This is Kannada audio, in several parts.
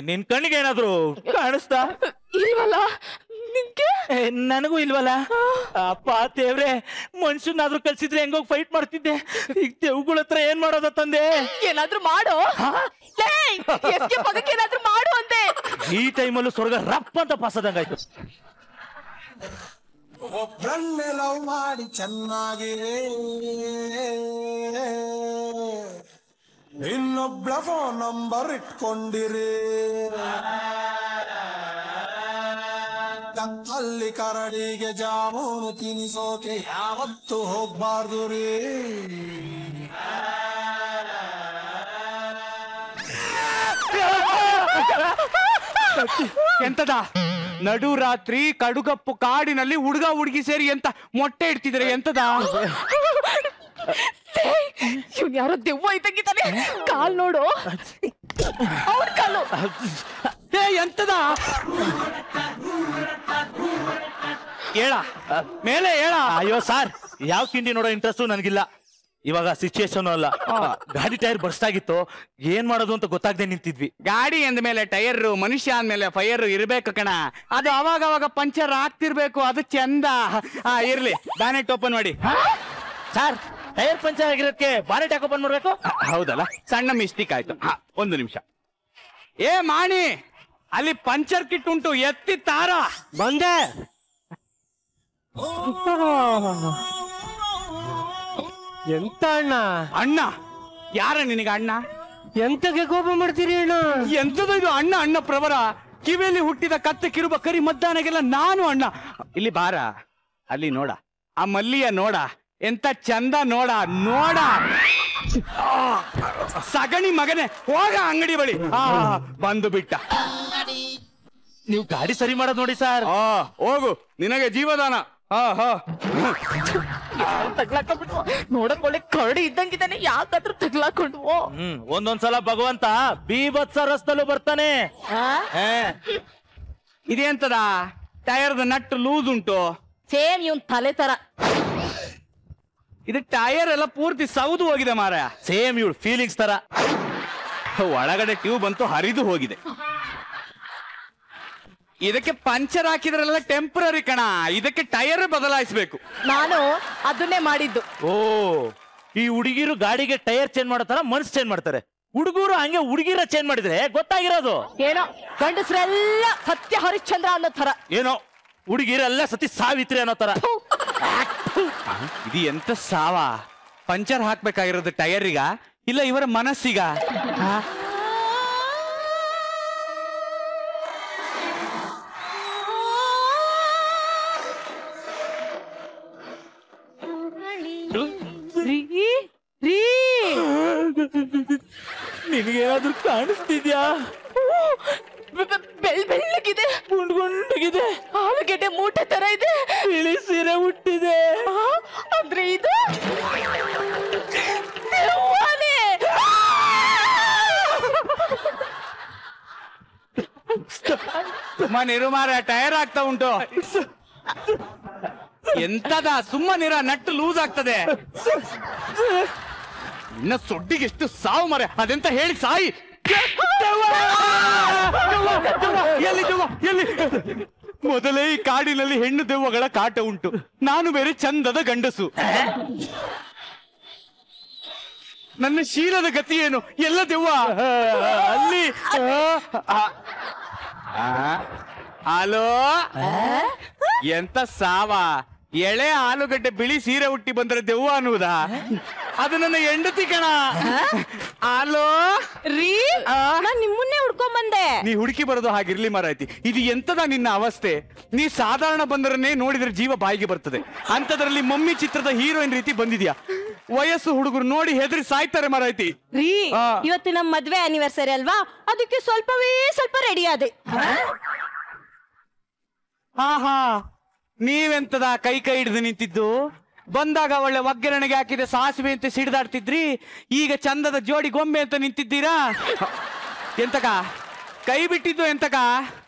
ನಿನ್ ಕಣ್ಣಿಗೆ ಏನಾದ್ರು ಕಾಣಿಸ್ತಾ ಇಲ್ವಲ್ಲ ನಿಂಗೆ? ನನಗೂ ಇಲ್ವಲ್ಲ. ಅಪ್ಪ ದೇವ್ರೆ, ಮನುಷ್ಯನಾದ್ರೂ ಕಲ್ಸಿದ್ರೆ ಹೆಂಗೋಗಿ ಫೈಟ್ ಮಾಡ್ತಿದ್ದೆ. ಈಗ ದೇವ್ಗಳ ಹತ್ರ ಏನ್ ಮಾಡೋದ ತಂದೆ? ಏನಾದ್ರೂ ಮಾಡೋ, ಏನಾದ್ರೂ ಮಾಡು ಅಂದೆ. ಈ ಟೈಮಲ್ಲೂ ಸ್ವರ್ಗ ರಪ್ಪ ಅಂತ ಪಾಸದಂಗಾಯ್ತು. ಒಬ್ಬರನ್ನೇ ಲವ್ ಮಾಡಿ ಚೆನ್ನಾಗಿದೆ, ಇನ್ನೊಬ್ಳ ಫೋನ್ ನಂಬರ್ ಇಟ್ಕೊಂಡಿರಿ, ಕತ್ತಲ್ಲಿ ಕರಡಿಗೆ ಜಾಮೂನು ತಿನಿಸೋಕೆ ಯಾವತ್ತು ಹೋಗ್ಬಾರ್ದು ರೀ. ಎಂತದ ನಡು ರಾತ್ರಿ ಕಡುಗಪ್ಪು ಕಾಡಿನಲ್ಲಿ ಹುಡುಗ ಹುಡುಗಿ ಸೇರಿ ಎಂತ ಮೊಟ್ಟೆ ಇಡ್ತಿದ್ರೆ ಎಂತದ? ಇವ್ನು ಯಾರೋ ದೆವ್ವ ಇದ್ದಂಗಿದ್ದಾನೆ. ಕಾಲ್ ನೋಡು, ಅವ್ರ ಕಾಲು. ಎಂತದ? ಹೇಳ ಮೇಲೆ ಹೇಳ. ಅಯ್ಯೋ ಸಾರ್, ಯಾವ ಕಿಂಡಿ ನೋಡೋ ಇಂಟ್ರೆಸ್ಟು ನನಗಿಲ್ಲ. ಇವಾಗ ಸಿಚುಯೇಷನ್ ಅಲ್ಲ, ಗಾಡಿ ಟೈರ್ ಬರ್ಸ್ಟ್ ಆಗಿತ್ತು, ಏನ್ ಮಾಡೋದು ಅಂತ ಗೊತ್ತಾಗದೆ ನಿಂತಿದ್ವಿ. ಗಾಡಿ ಅಂದ ಮೇಲೆ ಟೈರ್, ಮನುಷ್ಯ ಅಂದ್ಮೇಲೆ ಫೈರ್ ಇರ್ಬೇಕು ಕಣ. ಅದು ಅವಾಗ ಅವಾಗ ಪಂಚರ್ ಆಗ್ತಿರ್ಬೇಕು, ಅದು ಚಂದ. ಇರ್ಲಿ, ಬ್ಯಾನೆಟ್ ಓಪನ್ ಮಾಡಿ. ಸರ್, ಟೈರ್ ಪಂಚರ್ ಆಗಿರೋದಕ್ಕೆ ಬಾನೆಟ್ ಯಾಕೆ ಓಪನ್ ಮಾಡ್ಬೇಕು? ಹೌದಲ್ಲ, ಸಣ್ಣ ಮಿಸ್ಟೇಕ್ ಆಯ್ತು. ಒಂದು ನಿಮಿಷ. ಏ ಮಾಣಿ, ಅಲ್ಲಿ ಪಂಚರ್ ಕಿಟ್ ಉಂಟು, ಎತ್ತಿ ತಾರ. ಬಂದೆ. ಎಂತ ಅಣ್ಣ? ಅಣ್ಣ? ಯಾರ ನಿನಗ ಅಣ್ಣ? ಎಂತಕ್ಕೆ ಕೋಪ ಮಾಡ್ತೀರಿ ಅಣ್ಣ? ಎಂತದ ಇದು ಅಣ್ಣ? ಅಣ್ಣ ಪ್ರವರ, ಕಿವಿಯಲ್ಲಿ ಹುಟ್ಟಿದ ಕತ್ತೆ ಕಿರುಬ ಕರಿ ಮದ್ದಾನೆಗೆಲ್ಲ ನಾನು ಅಣ್ಣ. ಇಲ್ಲಿ ಬಾರ, ಅಲ್ಲಿ ನೋಡ, ಆ ಮಲ್ಲಿಯ ನೋಡ, ಎಂತ ಚಂದ ನೋಡ. ನೋಡ ಸಗಣಿ ಮಗನೆ, ಹೋಗ ಅಂಗಡಿ ಬಳಿ. ಬಂದು ಬಿಟ್ಟ. ನೀವು ಗಾಡಿ ಸರಿ ಮಾಡೋದು ನೋಡಿ ಸರ್. ಹೋಗು, ನಿನಗೆ ಜೀವದಾನ. ತಗ್ಲಾಕೊಂಡ್ಬಿಟ್ವು. ನೋಡಕ್ ಒಳ್ಳೆ ಕರಡಿ ಇದ್ದಂಗಿದ್ದಾನೆ, ಯಾಕಾದ್ರೂ ತಗ್ಲಾಕೊಂಡ್ವು. ಒಂದೊಂದ್ಸಲ ಭಗವಂತ ಬೀಭತ್ಸ ರಸ್ತಲ್ಲೂ ಬರ್ತಾನೆ. ಇದೆಂತದ? ಟೈರ್ದ ನಟ್ಟು ಲೂಸ್ ಉಂಟು. ಸೇಮ್ ಇವನ್ ತಲೆ ತರ. ಇದು ಟೈರ್ ಎಲ್ಲ ಪೂರ್ತಿ ಸೌದು ಹೋಗಿದೆ ಮಾರ. ಸೇಮ್ ಇವಳು ಫೀಲಿಂಗ್ಸ್ ತರ. ಒಳಗಡೆ ಟ್ಯೂಬ್ ಅಂತೂ ಹರಿದು ಹೋಗಿದೆ. ಇದಕ್ಕೆ ಪಂಚರ್ ಹಾಕಿದ್ರೆಲ್ಲ ಟೆಂಪರರಿ ಕಣ, ಇದಕ್ಕೆ ಟೈರ್ ಬದಲಾಯಿಸಬೇಕು. ನಾನು ಅದನ್ನೇ ಮಾಡಿದ್ದು. ಓ, ಈ ಹುಡುಗಿರು ಗಾಡಿಗೆ ಟೈರ್ ಚೇಂಜ್ ಮಾಡೋ ತರ ಮನ್ಸ್ ಚೇಂಜ್ ಮಾಡ್ತಾರೆ. ಹುಡುಗರು ಹಂಗೆ ಹುಡುಗಿರ ಚೇಂಜ್ ಮಾಡಿದ್ರೆ ಗೊತ್ತಾಗಿರೋದು ಏನೋ, ಗಂಡಸ್ರೆಲ್ಲ ಸತ್ಯ ಹರಿಶ್ಚಂದ್ರ ಅನ್ನೋ ತರ. ಏನೋ, ಹುಡುಗಿರೆಲ್ಲ ಸತಿ ಸಾವಿತ್ರಿ ಅನ್ನೋ ತರ. ಇದು ಎಂತ ಸಾವ? ಪಂಚರ್ ಹಾಕ್ಬೇಕಾಗಿರೋದು ಟೈರಿಗ ಇಲ್ಲ ಇವರ ಮನಸ್ಸಿಗ? ನಿನಗೇನಾದ್ರೂ ಕಾಣಿಸ್ತಿದ್ಯಾ? ಬೆಳ್ಳಗಿದೆ, ಗುಂಡ್ಗುಂಡಗಿದೆ, ಆಲೂಗೆಡ್ಡೆ ಮೂಟೆ ತರ ಇದೆ, ಬಿಳಿ ಸೀರೆ ಹುಟ್ಟಿದೆ. ಅಂದ್ರೆ ಇದು ದೆವ್ವನೇ. ಸುಮ್ಮನಿರು ಮಾರ, ಟೈರ್ ಆಗ್ತಾ ಉಂಟು. ಎಂತದ? ಸುಮ್ಮನಿರ, ನಟ್ಟು ಲೂಸ್ ಆಗ್ತದೆ. ಇನ್ನ ಸೊಡ್ಡಿಗೆ ಎಷ್ಟು ಸಾವು ಮರೆ, ಅದೆಂತ ಹೇಳಿ ಸಾಯಿ. ಎಲ್ಲಿ ಮೊದಲೇ ಈ ಕಾಡಿನಲ್ಲಿ ಹೆಣ್ಣು ದೆವ್ವಗಳ ಕಾಟ ಉಂಟು, ನಾನು ಬೇರೆ ಚಂದದ ಗಂಡಸು. ನನ್ನ ಶೀಲದ ಗತಿ ಏನು? ಎಲ್ಲ ದೆವ್ವ ಅಲ್ಲಿ. ಹಲೋ, ಎಂತ ಸಾವ? ಎಳೆ ಆಲೂಗಡ್ಡೆ ಬಿಳಿ ಸೀರೆ ಹುಟ್ಟಿ ಬಂದ್ರೆ ದೆವ್ವ ಅನ್ನುವುದಾ? ಅದು ನನ್ನ ಹೆಂಡತಿ ಕಣ. ಹಲೋ ರೀ, ನಾನ್ ನಿಮ್ಮನ್ನೇ ಹುಡ್ಕೊಂಡ್ ಬಂದೆ. ನೀ ಹುಡುಕಿ ಬರೋದು ಹಾಗಿರ್ಲಿ ಮಾರಾಯ್ತಿ. ಇದು ಎಂತದ ನಿನ್ನ ಅವಸ್ಥೆ? ನೀ ಸಾಧಾರಣ ಬಂದರನ್ನೇ ನೋಡಿದ್ರೆ ಜೀವ ಬಾಯಿಗೆ ಬರ್ತದೆ, ಅಂತದ್ರಲ್ಲಿ ಮಮ್ಮಿ ಚಿತ್ರದ ಹೀರೋಯಿನ್ ರೀತಿ ಬಂದಿದ್ಯಾ. ವಯಸ್ಸು ಹುಡುಗರು ನೋಡಿ ಹೆದರಿ ಸಾಯ್ತಾರೆ ಮಾರಾಯ್ತಿ. ರೀ, ಇವತ್ತು ನಮ್ಮ ಮದ್ವೆ ಆನಿವರ್ಸರಿ ಅಲ್ವಾ, ಅದಕ್ಕೆ ಸ್ವಲ್ಪ ರೆಡಿ ಆದೆ. ಹಾ, ನೀವೆಂತದ ಕೈ ಹಿಡಿದು ನಿಂತಿದ್ದು? ಬಂದಾಗ ಒಳ್ಳೆ ಒಗ್ಗರಣೆಗೆ ಹಾಕಿದ ಸಾಸಿವೆ ಅಂತ ಸಿಡಿದಾಡ್ತಿದ್ರಿ, ಈಗ ಚಂದದ ಜೋಡಿ ಗೊಂಬೆ ಅಂತ ನಿಂತಿದ್ದೀರಾ. ಎಂತಕ ಕೈ ಬಿಟ್ಟಿದ್ದು? ಎಂತಕ?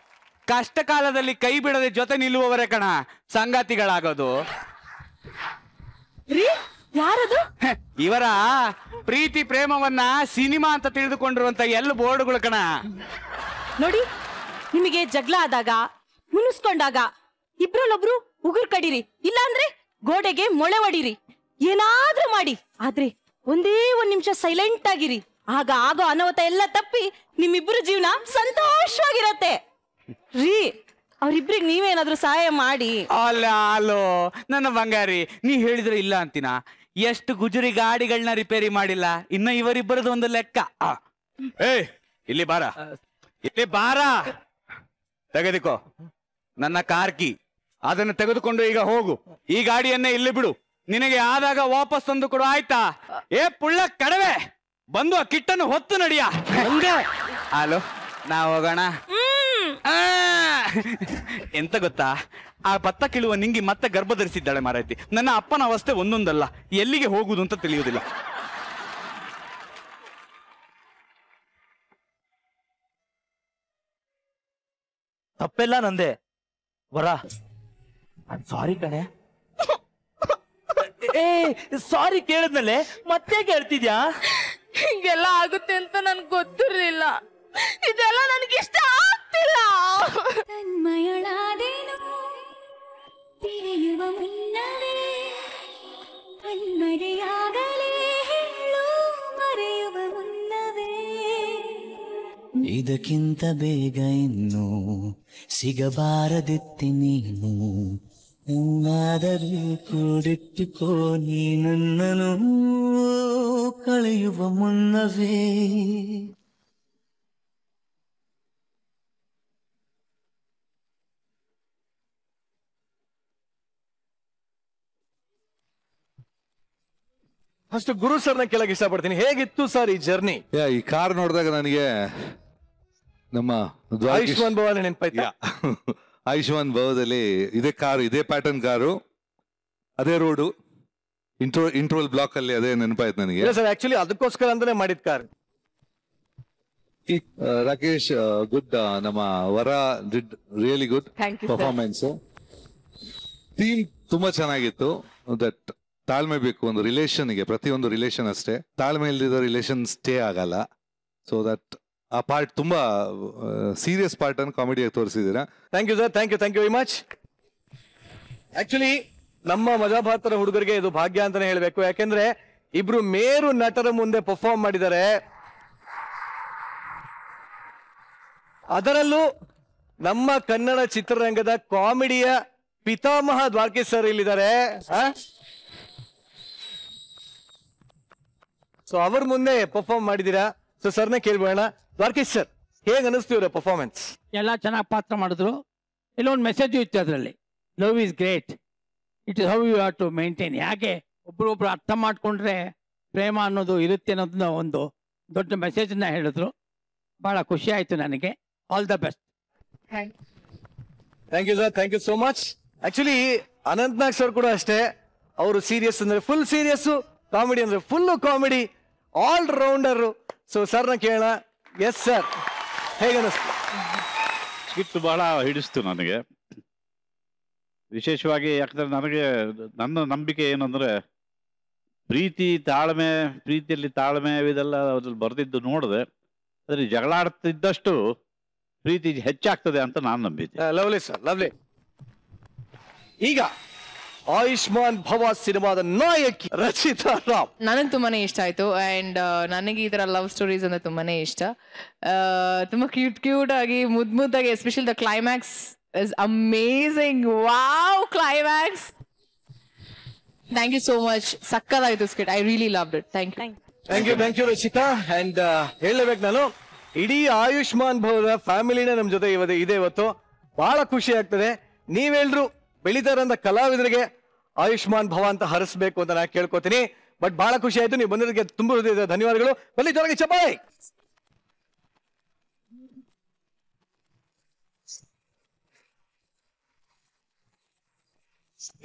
ಕಷ್ಟ ಕಾಲದಲ್ಲಿ ಕೈ ಬಿಡದೆ ಜೊತೆ ನಿಲ್ಲುವವರೇ ಕಣ ಸಂಗಾತಿಗಳಾಗೋದು. ರೀ, ಯಾರದು? ಇವರ ಪ್ರೀತಿ ಪ್ರೇಮವನ್ನ ಸಿನಿಮಾ ಅಂತ ತಿಳಿದುಕೊಂಡಿರುವಂತ ಎಲ್ಲ ಬೋರ್ಡ್ಗಳು ಕಣ. ನೋಡಿ, ನಿಮಗೆ ಜಗಳ ಆದಾಗ ಮುನಿಸ್ಕೊಂಡಾಗ ಇಬ್ರಲ್ಲೊಬ್ರು ಉಗುರು ಕಡೀರಿ, ಇಲ್ಲಾಂದ್ರೆ ಗೋಡೆಗೆ ಮೊಳೆ ಹೊಡೀರಿ, ಏನಾದ್ರೂ ಮಾಡಿ. ಆದ್ರೆ ಒಂದೇ ಒಂದ್ ನಿಮಿಷ ಸೈಲೆಂಟ್ ಆಗಿರಿ. ಆಗ ಆಗೋ ಅನಾಹುತ ಎಲ್ಲ ತಪ್ಪಿ ನಿಮ್ಮಿಬ್ರು ಜೀವನ ಸಂತೋಷವಾಗಿರತ್ತೆ ರೀ. ಅವ್ರಿಬ್ರಿಗೆ ನೀವೇನಾದ್ರೂ ಸಹಾಯ ಮಾಡಿ. ಅಲ್ಲೋ ನನ್ನ ಬಂಗಾರಿ, ನೀ ಹೇಳಿದ್ರೆ ಇಲ್ಲ ಅಂತೀನ. ಎಷ್ಟು ಗುಜರಿ ಗಾಡಿಗಳನ್ನ ರಿಪೇರಿ ಮಾಡಿಲ್ಲ, ಇನ್ನ ಇವರಿಬ್ಬರದು ಒಂದು ಲೆಕ್ಕ. ಇಲ್ಲಿ ಬಾರ, ಇಲ್ಲಿ ಬಾರ. ತೆಗೆದುಕೋ ನನ್ನ ಕಾರ್ ಕೀ, ಅದನ್ನು ತೆಗೆದುಕೊಂಡು ಈಗ ಹೋಗು. ಈ ಗಾಡಿಯನ್ನೇ ಇಲ್ಲಿ ಬಿಡು, ನಿನಗೆ ಆದಾಗ ವಾಪಸ್ ತಂದು ಕೊಡು, ಆಯ್ತಾ? ಏ ಪುಳ್ಳ ಕಡವೆ, ಬಂದು ಆ ಕಿಟ್ಟನ್ನು ಹೊತ್ತು ನಡಿಯ. ಹಲೋ, ನಾ ಹೋಗೋಣ. ಎಂತ ಗೊತ್ತಾ, ಆ ಭತ್ತ ಕೀಳುವ ನಿಂಗಿ ಮತ್ತೆ ಗರ್ಭ ಧರಿಸಿದ್ದಾಳೆ ಮಾರಾಯ್ತಿ. ನನ್ನ ಅಪ್ಪನ ಅವಸ್ಥೆ ಒಂದೊಂದಲ್ಲ, ಎಲ್ಲಿಗೆ ಹೋಗುದು ಅಂತ ತಿಳಿಯುವುದಿಲ್ಲ. ತಪ್ಪೆಲ್ಲ ನಂದೆ ವರ. ಸಾರಿ ಕಣೆ. ಏ ಸಾರಿ ಕೇಳಿದ್ಮೇಲೆ ಮತ್ತೆ ಕೇಳ್ತಿದ್ಯಾ? ಹಿಂಗೆಲ್ಲ ಆಗುತ್ತೆ ಅಂತ ನನ್ಗೆ ಗೊತ್ತಿರ್ಲಿಲ್ಲ. ಇದೆಲ್ಲ ನನ್ಗೆ ಇಷ್ಟ ಆಗ್ತಿಲ್ಲ. ತನ್ಮಯಳಾದೇನು ತಿರೆಯುವ ಮುನ್ನವೇ ಕಣ್ಮರೆಯಾಗಲೇ ಹೇಳು ಮರೆಯುವ ಮುನ್ನವೇ. ಇದಕ್ಕಿಂತ ಬೇಗ ಇನ್ನು ಸಿಗಬಾರದಿತ್ತೆ ನೀನು, ಇನ್ನಾದರೂ ಕೂಡಿಟ್ಟುಕೋ ನೀ ನನ್ನನು ಕಳೆಯುವ ಮುನ್ನವೇ. ಅಷ್ಟು ಗುರು ಸರ್ನ ಕೇಳಕ್ ಇಷ್ಟಪಡ್ತೀನಿ. ಹೇಗಿತ್ತು ಸರ್ ಈ ಜರ್ನಿ? ಈ ಕಾರ್ ನೋಡಿದಾಗ ನನಗೆ ನಮ್ಮ ಆಯುಷ್ಮಾನ್ ಭವ ನೆನಪಾಯ್ತಾ? ಆಯುಷ್ಮಾನ್ ಭವದಲ್ಲಿ ಇದೇ ಕಾರು, ಇದೇ ಪ್ಯಾಟರ್ನ್ ಕಾರು, ಅದೇ ರೋಡು, ಇಂಟ್ರೋಲ್ ಬ್ಲಾಕ್ ಅಲ್ಲಿ ಅದೇ ನೆನಪಾಯ್ತು ನನಗೆ. ಸರ್ ಆಕ್ಚುಲಿ ಅದಕ್ಕೋಸ್ಕರ ಅಂತಾನೆ ಮಾಡಿದ್ ಕಾರ್. ರಾಕೇಶ್ ಗುಡ್, ನಮ್ಮ ವರ did really good performance. Theme ತುಂಬಾ ಚೆನ್ನಾಗಿತ್ತು. ದಟ್ ತಾಳ್ಮೆ ಬೇಕು ಒಂದು ರಿಲೇಷನ್ಗೆ, ಪ್ರತಿಯೊಂದು ರಿಲೇಷನ್ ಅಷ್ಟೇ, ತಾಳ್ಮೆ ಇಲ್ದಿದ್ದ ರಿಲೇಷನ್ ಸ್ಟೇ ಆಗಲ್ಲ. ಸೊ ದಟ್ ಆ ಪಾರ್ಟ್ ತುಂಬಾ ಸೀರಿಯಸ್ ಪಾರ್ಟ್ ಅನ್ನು ಕಾಮಿಡಿಯಾಗಿ ತೋರಿಸಿದ್ದೀರಾ. Thank you sir, thank you very much. Actually ನಮ್ಮ ಮಜಾಭಾರತರ ಹುಡುಗರಿಗೆ ಇದು ಭಾಗ್ಯ ಅಂತಾನೆ ಹೇಳ್ಬೇಕು. ಯಾಕೆಂದ್ರೆ ಇಬ್ರು ಮೇರು ನಟರ ಮುಂದೆ ಪರ್ಫಾರ್ಮ್ ಮಾಡಿದ್ದಾರೆ. ಅದರಲ್ಲೂ ನಮ್ಮ ಕನ್ನಡ ಚಿತ್ರರಂಗದ ಕಾಮಿಡಿಯ ಪಿತಾಮಹ ದ್ವಾರಕೀಶ್ ಸರ್ ಇಲ್ಲಿದ್ದಾರೆ. ಸೊ ಅವ್ರ ಮುಂದೆ ಪರ್ಫಾರ್ಮ್ ಮಾಡಿದೀರಾ. ಸೊ ಸರ್ನ ಕೇಳ್ಬೋಣ. ದ್ವಾರಕೀಶ್ ಸರ್, ಹೇಗೆ ಅನಿಸ್ತು ಇವರ ಪರ್ಫಾರ್ಮೆನ್ಸ್? ಎಲ್ಲ ಚೆನ್ನಾಗಿ ಪಾತ್ರ ಮಾಡಿದ್ರು. ಇಲ್ಲೊಂದು ಮೆಸೇಜ್ ಇತ್ತು ಅದರಲ್ಲಿ, love is great, it is how you have to maintain. ಯಾಕೆ ಒಬ್ರೊಬ್ರು ಅರ್ಥ ಮಾಡ್ಕೊಂಡ್ರೆ ಪ್ರೇಮ ಅನ್ನೋದು ಇರುತ್ತೆ ಅನ್ನೋದನ್ನ ಒಂದು ದೊಡ್ಡ ಮೆಸೇಜನ್ನ ಹೇಳಿದ್ರು. ಬಹಳ ಖುಷಿ ಆಯ್ತು ನನಗೆ. All the best. Thank you sir, thank you so much. Actually Anant Nag sir ಕೂಡ ಅಷ್ಟೇ. ಅವರು ಸೀರಿಯಸ್ ಅಂದ್ರೆ ಫುಲ್ ಸೀರಿಯಸ್, ಕಾಮಿಡಿ ಅಂದ್ರೆ full comedy, all rounder. So ಸರ್ನ ಕೇಳೋಣ. ಎಸ್ ಸರ್, ಹೇಗೆ ಅನಿಸ್ತು? ಸ್ಕಿಟ್ ಬಹಳ ಹಿಡಿಸ್ತು ನನಗೆ ವಿಶೇಷವಾಗಿ. ಯಾಕಂದ್ರೆ ನನಗೆ ನನ್ನ ನಂಬಿಕೆ ಏನಂದ್ರೆ, ಪ್ರೀತಿಯಲ್ಲಿ ತಾಳ್ಮೆ ಇದೆಲ್ಲ ಅದ್ರಲ್ಲಿ ಬರೆದಿದ್ದು ನೋಡಿದೆ. ಅದ್ರಲ್ಲಿ ಜಗಳ ಆಡ್ತಿದ್ದಷ್ಟು ಪ್ರೀತಿ ಹೆಚ್ಚಾಗ್ತದೆ ಅಂತ ನಾನು ನಂಬಿದ್ದೆ. Lovely sir, lovely. ಈಗ ಆಯುಷ್ಮಾನ್ ಭವ ಸಿನಿಮಾದ ನಾಯಕಿ ರಚಿತಾ ರಾವ್. ನನಗೆ ತುಂಬಾನೇ ಇಷ್ಟ ಆಯ್ತು. ಅಂಡ್ ನನಗೆ ಈ ತರ ಲವ್ ಸ್ಟೋರೀಸ್ ಅಂದ್ರೆ ತುಂಬಾನೇ ಇಷ್ಟ. ತುಂಬಾ ಕ್ಯೂಟ್ ಆಗಿ ಮುದ್ದಾಗಿ, especially the climax is amazing. Wow, climax. Thank you so much. ಸಕ್ಕದಾಯ್ತು skit. I really loved it. Thank you Rachita. And ಹೇಳಬೇಕು ನಾನು, ಇಡೀ ಆಯುಷ್ಮಾನ್ ಭವದ ಫ್ಯಾಮಿಲಿನ ನಮ್ ಜೊತೆ ಇದೆ ಇವತ್ತು. ಬಹಳ ಖುಷಿ ಆಗ್ತದೆ. ನೀವೆಲ್ರು ಬೆಳಿತಾರಂತ ಕಲಾವಿದರಿಗೆ ಆಯುಷ್ಮಾನ್ ಭವ ಅಂತ ಹರಿಸ್ಬೇಕು ಅಂತ ನಾನು ಕೇಳ್ಕೊತೀನಿ. ಬಟ್ ಬಹಳ ಖುಷಿ ಆಯ್ತು, ನೀವು ಬಂದಿದ್ದಕ್ಕೆ ತುಂಬಾ ಹೃದಯದ ಧನ್ಯವಾದಗಳು. ಬನ್ನಿ ಜೊತೆಗೆ ಚಪ್ಪಾಳೆ.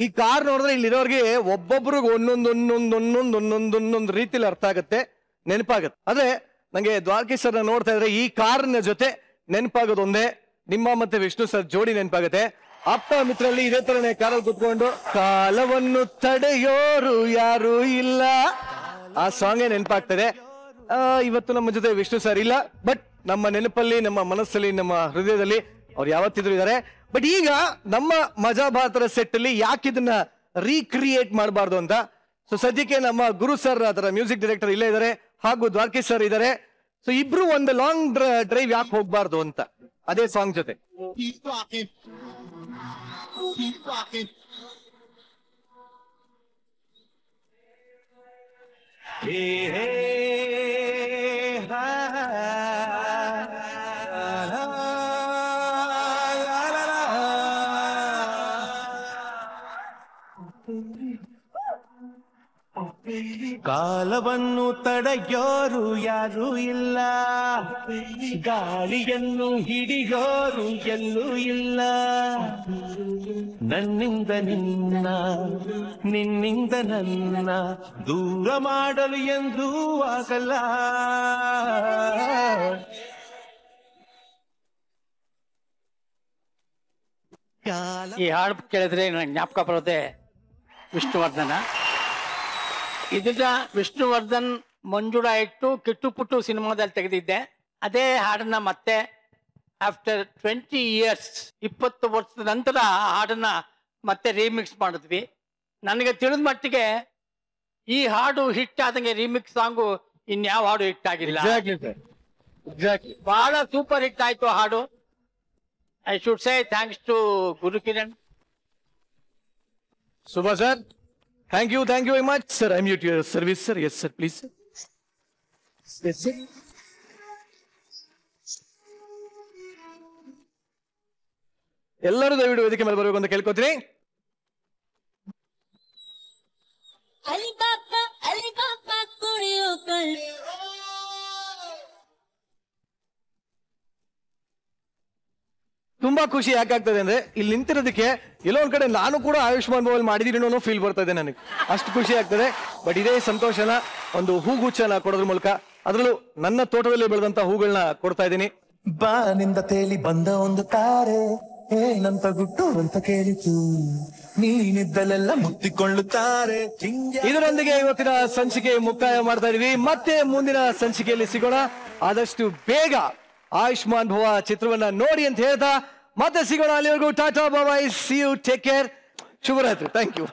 ಈ ಕಾರ್ ನೋಡಿದ್ರೆ ಇಲ್ಲಿರೋರಿಗೆ ಒಬ್ಬೊಬ್ರಿಗೆ ಒಂದೊಂದೊಂದೊಂದೊಂದೊಂದೊಂದೊಂದೊಂದೊಂದು ರೀತಿಲಿ ಅರ್ಥ ಆಗುತ್ತೆ, ನೆನಪಾಗುತ್ತೆ. ಆದ್ರೆ ನಂಗೆ ದ್ವಾರಕೀಶ್ ಸರ್ನ ನೋಡ್ತಾ ಇದ್ರೆ ಈ ಕಾರ್ನ ಜೊತೆ ನೆನಪಾಗೋದು ಒಂದೇ, ನಿಮ್ಮ ಮತ್ತೆ ವಿಷ್ಣು ಸರ್ ಜೋಡಿ ನೆನಪಾಗುತ್ತೆ. ಆಪ್ತ ಮಿತ್ರರಲ್ಲಿ ಇದೇ ತರನೇ ಕಾರಲ್ಲಿ ಕುತ್ಕೊಂಡು ಕಾಲವನ್ನು ತಡೆಯೋರು ಯಾರು ಇಲ್ಲ ಆ ಸಾಂಗೇ ನೆನಪಾಗ್ತದೆ. ಇವತ್ತು ನಮ್ಮ ಜೊತೆ ವಿಷ್ಣು ಸರ್ ಇಲ್ಲ, ಬಟ್ ನಮ್ಮ ನೆನಪಲ್ಲಿ, ನಮ್ಮ ಮನಸ್ಸಲ್ಲಿ, ನಮ್ಮ ಹೃದಯದಲ್ಲಿ ಅವ್ರು ಯಾವತ್ತಿದ್ರು ಇದ್ದಾರೆ. ಬಟ್ ಈಗ ನಮ್ಮ ಮಜಾ ಭಾರತರ ಸೆಟ್ ಅಲ್ಲಿ ಯಾಕೆ ಇದನ್ನ ರೀಕ್ರಿಯೇಟ್ ಮಾಡಬಾರ್ದು ಅಂತ, ಸೊ ಸದ್ಯಕ್ಕೆ ನಮ್ಮ ಗುರು ಸರ್ ಅದರ ಮ್ಯೂಸಿಕ್ ಡೈರೆಕ್ಟರ್ ಇಲ್ಲೇ ಇದ್ದಾರೆ, ಹಾಗೂ ದ್ವಾರಕೀಶ್ ಸರ್ ಇದ್ದಾರೆ. ಸೊ ಇಬ್ರು ಒಂದು ಲಾಂಗ್ ಡ್ರೈವ್ ಯಾಕೆ ಹೋಗ್ಬಾರ್ದು ಅಂತ ಅದೇ ಸಾಂಗ್ ಜೊತೆ. ಕಾಲವನ್ನು ತಡೆಯೋರು ಯಾರು ಇಲ್ಲ, ಗಾಳಿಯನ್ನು ಹಿಡಿಯೋರು ಎಲ್ಲೂ ಇಲ್ಲ. ನನ್ನಿಂದ ನಿನ್ನ, ನಿನ್ನಿಂದ ನನ್ನ ದೂರ ಮಾಡಲು ಎಂದೂ ಆಗಲ್ಲ. ಈ ಹಾಡು ಕೇಳಿದ್ರೆ ನನಗೆ ಜ್ಞಾಪಕ ಬರೋದೆ ವಿಷ್ಣುವರ್ಧನ. ಇದನ್ನ ವಿಷ್ಣುವರ್ಧನ್ ಮಂಜುಳಾ ಇಟ್ಟು ಕಿಟ್ಟು ಪುಟ್ಟು ಸಿನಿಮಾದಲ್ಲಿ ತೆಗೆದಿದ್ದೆ. ಅದೇ ಹಾಡನ್ನ ಮತ್ತೆ ಆಫ್ಟರ್ 20 years 20 ವರ್ಷದ ನಂತರ ಆ ಹಾಡನ್ನ ಮತ್ತೆ ರೀಮಿಕ್ಸ್ ಮಾಡಿದ್ವಿ. ನನಗೆ ತಿಳಿದ ಮಟ್ಟಿಗೆ ಈ ಹಾಡು ಹಿಟ್ ಆದಂಗೆ ರೀಮಿಕ್ಸ್ ಸಾಂಗು ಇನ್ಯಾವ ಹಾಡು ಹಿಟ್ ಆಗಿಲ್ಲ. ಬಹಳ ಸೂಪರ್ ಹಿಟ್ ಆಯ್ತು ಹಾಡು. I should say thanks to Gurukiran. Subha sir, thank you very much sir. I'm at your service sir. Yes sir, please sir. Yes sir. ಎಲ್ಲರೂ ದಯವಿಟ್ಟು ವೇದಿಕೆ ಮೇಲೆ ಬರಬೇಕು ಅಂತ ಕೇಳ್ಕೊತೀನಿ. ತುಂಬಾ ಖುಷಿ ಯಾಕಾಗ್ತದೆ ಅಂದ್ರೆ ಇಲ್ಲಿ ನಿಂತಿರೋದಕ್ಕೆ ಎಲ್ಲೋ ಒಂದ್ ಕಡೆ ನಾನು ಕೂಡ ಆಯುಷ್ಮಾನ್ ಭವನ್ ಮಾಡಿದೀನಿ ಅನ್ನೋ ಫೀಲ್ ಬರ್ತಾ ಇದೆ ನನಗೆ. ಅಷ್ಟು ಖುಷಿ ಆಗ್ತದೆ. ಬಟ್ ಇದೇ ಸಂತೋಷನ ಒಂದು ಹೂಗುಚ್ಚನ ಕೊಡೋದ್ರ ಮೂಲಕ, ಅದರಲ್ಲೂ ನನ್ನ ತೋಟದಲ್ಲಿ ಬೆಳೆದಂತ ಹೂಗಳನ್ನ ಕೊಡ್ತಾ ಇದ್ದೀನಿ. ಬಾನಿಂದ ತೇಲಿ ಬಂದ ಒಂದು ತಾರೆ ಏನಂತ ಗುಟ್ಟು ಅಂತ ಕೇಳಿತು, ನೀನಿದ್ದಲೆಲ್ಲ ಮುತ್ತಿಕೊಳ್ಳುತ್ತಾರೆ. ಇದರೊಂದಿಗೆ ಇವತ್ತಿನ ಸಂಚಿಕೆ ಮುಕ್ತಾಯ ಮಾಡ್ತಾ ಇದೀವಿ. ಮತ್ತೆ ಮುಂದಿನ ಸಂಚಿಕೆಯಲ್ಲಿ ಸಿಗೋಣ. ಆದಷ್ಟು ಬೇಗ ಆಯುಷ್ಮಾನ್ ಭವ ಚಿತ್ರವನ್ನ ನೋಡಿ ಅಂತ ಹೇಳ್ತಾ ಮತ್ತೆ ಸಿಗೋಣ. ಅಲ್ಲಿವರೆಗೂ tata bye, see you, take care, ಶುಭರಾತ್ರಿ. Thank you.